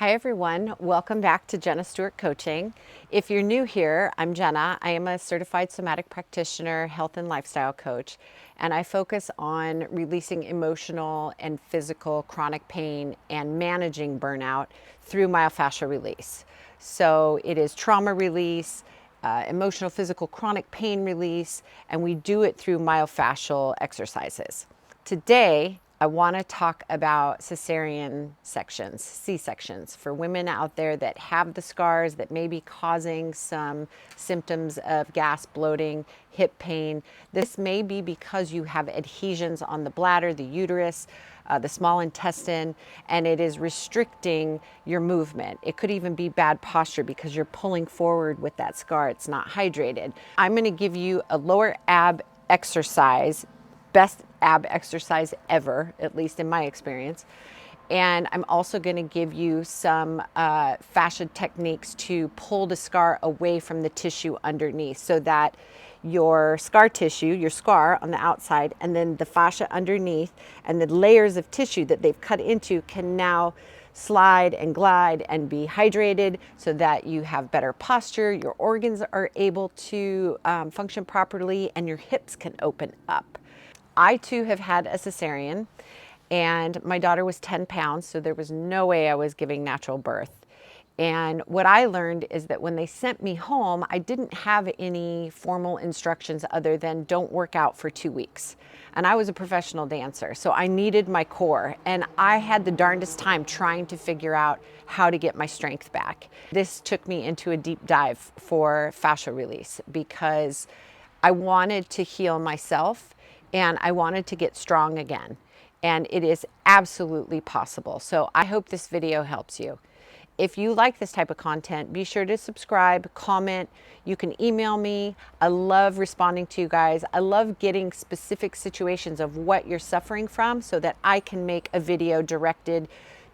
Hi everyone, welcome back to Jenna Stewart Coaching. If you're new here, I'm Jenna. I am a certified somatic practitioner, health and lifestyle coach, and I focus on releasing emotional and physical chronic pain and managing burnout through myofascial release. So it is trauma release, emotional, physical, chronic pain release, and we do it through myofascial exercises. Today, I want to talk about cesarean sections, C-sections, for women out there that have the scars that may be causing some symptoms of gas, bloating, hip pain. This may be because you have adhesions on the bladder, the uterus, the small intestine, and it is restricting your movement. It could even be bad posture because you're pulling forward with that scar. It's not hydrated. I'm going to give you a lower ab exercise, best ab exercise ever, at least in my experience. And I'm also going to give you some fascia techniques to pull the scar away from the tissue underneath so that your scar tissue, your scar on the outside, and then the fascia underneath and the layers of tissue that they've cut into can now slide and glide and be hydrated so that you have better posture, your organs are able to function properly, and your hips can open up. I too have had a cesarean, and my daughter was 10 pounds, so there was no way I was giving natural birth. And what I learned is that when they sent me home, I didn't have any formal instructions other than don't work out for 2 weeks. And I was a professional dancer, so I needed my core. And I had the darndest time trying to figure out how to get my strength back. This took me into a deep dive for fascial release because I wanted to heal myself and I wanted to get strong again. And it is absolutely possible. So I hope this video helps you. If you like this type of content, be sure to subscribe, comment. You can email me. I love responding to you guys. I love getting specific situations of what you're suffering from so that I can make a video directed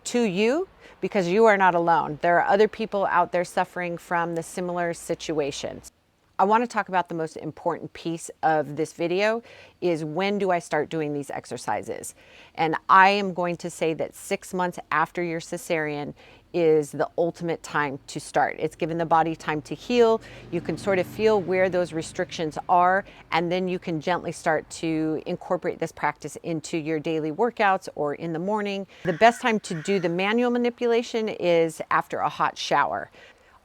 to you, because you are not alone. There are other people out there suffering from the similar situations. I want to talk about the most important piece of this video is when do I start doing these exercises? And I am going to say that 6 months after your cesarean is the ultimate time to start. It's given the body time to heal. You can sort of feel where those restrictions are, and then you can gently start to incorporate this practice into your daily workouts or in the morning. The best time to do the manual manipulation is after a hot shower.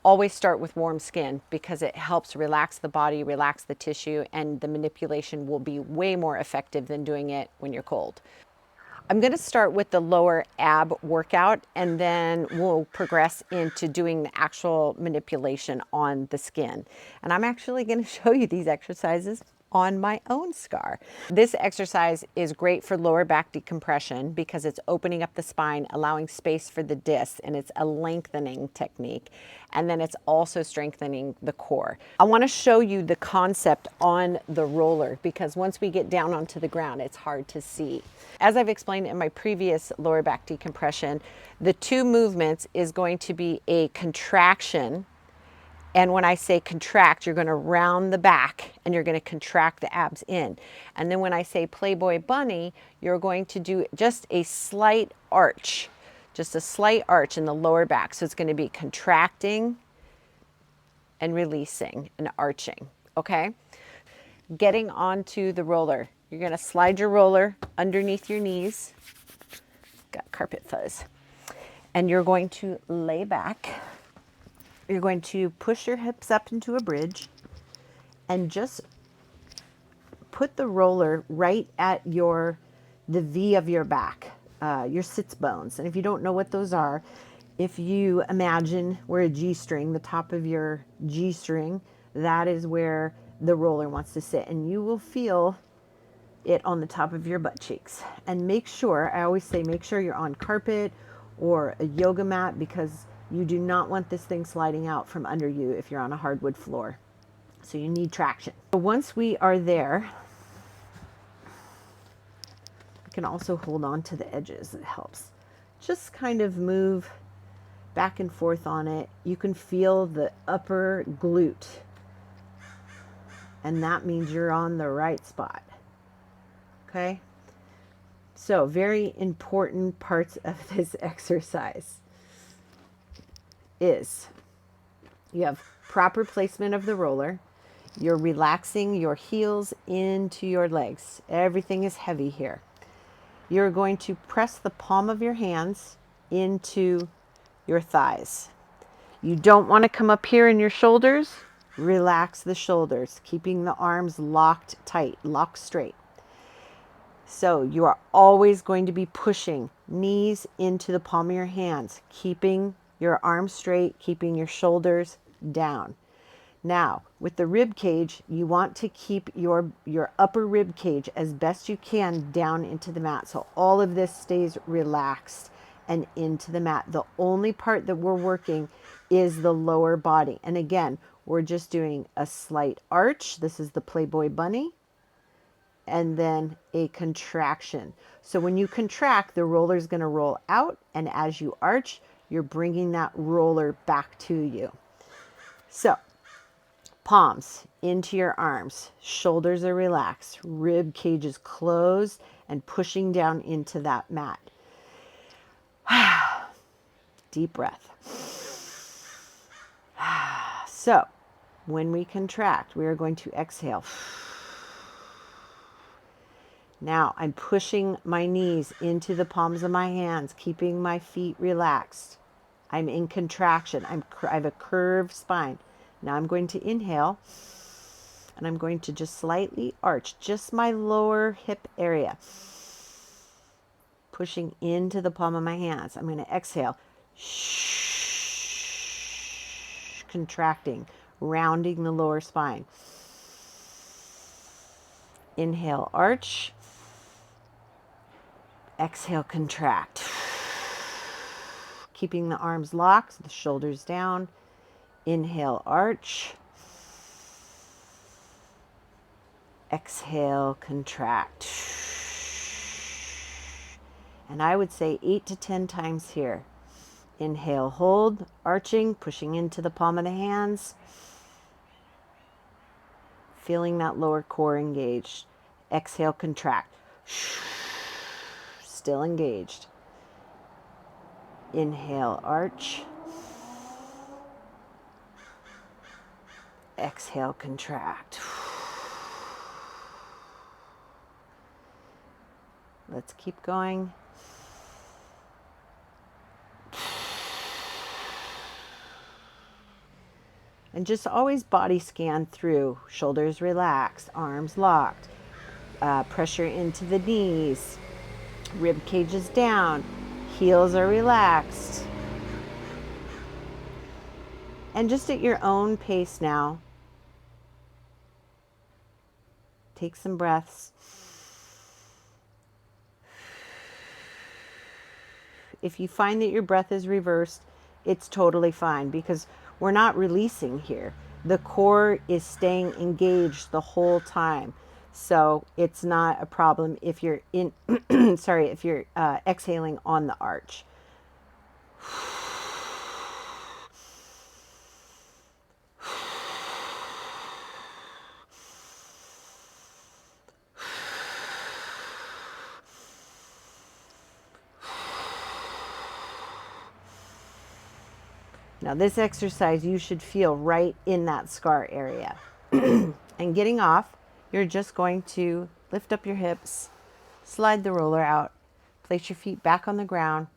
Always start with warm skin because it helps relax the body, relax the tissue, and the manipulation will be way more effective than doing it when you're cold. I'm going to start with the lower ab workout, and then we'll progress into doing the actual manipulation on the skin. And I'm actually going to show you these exercises on my own scar. This exercise is great for lower back decompression because it's opening up the spine, allowing space for the discs, and it's a lengthening technique. And then it's also strengthening the core. I want to show you the concept on the roller because once we get down onto the ground, it's hard to see. As I've explained in my previous lower back decompression, the two movements is going to be a contraction. And when I say contract, you're going to round the back and you're going to contract the abs in. And then when I say Playboy Bunny, you're going to do just a slight arch, just a slight arch in the lower back. So it's going to be contracting and releasing and arching, okay? Getting onto the roller. You're going to slide your roller underneath your knees. Got carpet fuzz. And you're going to lay back. You're going to push your hips up into a bridge and just put the roller right at the V of your back, your sits bones. And if you don't know what those are, if you imagine we're a G-string, the top of your G-string, that is where the roller wants to sit. And you will feel it on the top of your butt cheeks. And make sure, I always say, make sure you're on carpet or a yoga mat because you do not want this thing sliding out from under you if you're on a hardwood floor. So you need traction. So once we are there, you can also hold on to the edges. It helps. Just kind of move back and forth on it. You can feel the upper glute. And that means you're on the right spot. Okay? So very important parts of this exercise. is you have proper placement of the roller. You're relaxing your heels into your legs. Everything is heavy here. You're going to press the palm of your hands into your thighs. You don't want to come up here in your shoulders. Relax the shoulders, keeping the arms locked tight, locked straight. So you are always going to be pushing knees into the palm of your hands, keeping your arms straight, keeping your shoulders down. Now, with the rib cage, you want to keep your upper rib cage as best you can down into the mat. So all of this stays relaxed and into the mat. The only part that we're working is the lower body. And again, we're just doing a slight arch. This is the Playboy bunny. And then a contraction. So when you contract, the roller is going to roll out. And as you arch, you're bringing that roller back to you. So palms into your arms, shoulders are relaxed, rib cage is closed and pushing down into that mat. Deep breath. So when we contract, we are going to exhale. Now I'm pushing my knees into the palms of my hands, keeping my feet relaxed. I'm in contraction. I have a curved spine. Now I'm going to inhale, and I'm going to just slightly arch, just my lower hip area. Pushing into the palm of my hands. I'm going to exhale. Contracting, rounding the lower spine. Inhale, arch. Exhale, contract. Keeping the arms locked, the shoulders down. Inhale, arch. Exhale, contract. And I would say 8 to 10 times here. Inhale, hold, arching, pushing into the palm of the hands. Feeling that lower core engaged. Exhale, contract. Still engaged. Inhale, arch. Exhale, contract. Let's keep going. And just always body scan through. Shoulders relaxed, arms locked, pressure into the knees, rib cages down, heels are relaxed. And just at your own pace now, take some breaths. If you find that your breath is reversed, it's totally fine because we're not releasing here. The core is staying engaged the whole time. So it's not a problem if you're in, sorry, if you're exhaling on the arch. Now this exercise you should feel right in that scar area. And getting off, you're just going to lift up your hips, slide the roller out, place your feet back on the ground,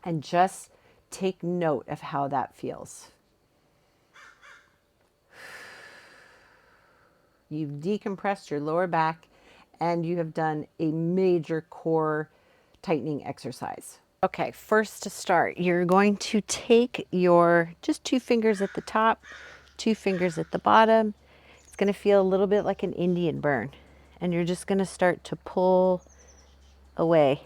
and just take note of how that feels. You've decompressed your lower back and you have done a major core tightening exercise. Okay, first to start, you're going to take your just 2 fingers at the top, 2 fingers at the bottom. It's going to feel a little bit like an Indian burn. And you're just going to start to pull away.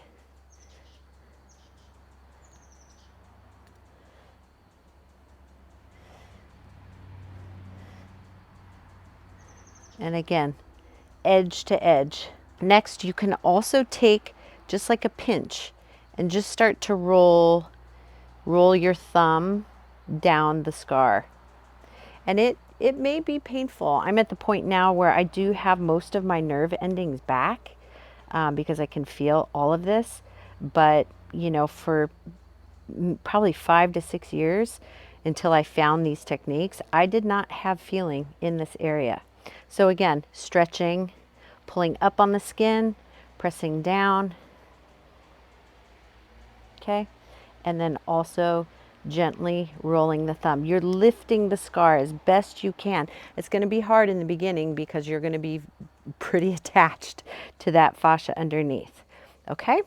And again, edge to edge. Next, you can also take just like a pinch and just start to roll your thumb down the scar. And it may be painful. I'm at the point now where I do have most of my nerve endings back because I can feel all of this. But, you know, for probably 5 to 6 years, until I found these techniques, I did not have feeling in this area. So again, stretching, pulling up on the skin, pressing down, okay? And then also gently rolling the thumb. You're lifting the scar as best you can. It's going to be hard in the beginning because you're going to be pretty attached to that fascia underneath, okay?